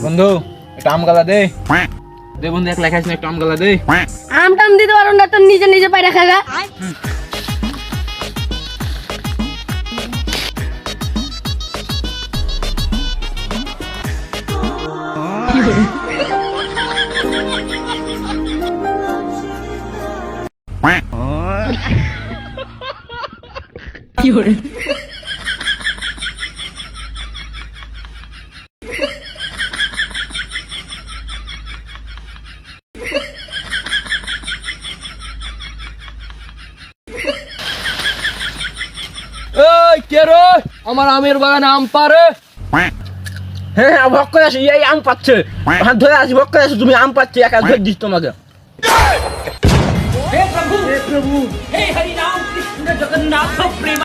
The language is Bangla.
বন্ধু একটা আম গালা দে দে বন্ধু, এক লেখাইস না, একটা আম গালা দে। আম টাম দিতে পারো না, তোর নিজে নিজে পাই রাখা গা। এই কে রে, আমার আমের বাগানে আম পারে? হ্যাঁ হ্যাঁ, ভক্ত আসি, এই আম পাচ্ছে, হাত ধরে আসি, ভক্ত আসি, তুমি আম পাচ্ছি, একা ধরে দিস তোমাকে। हे हरि राम कृष्ण जगन्नाथ प्रेम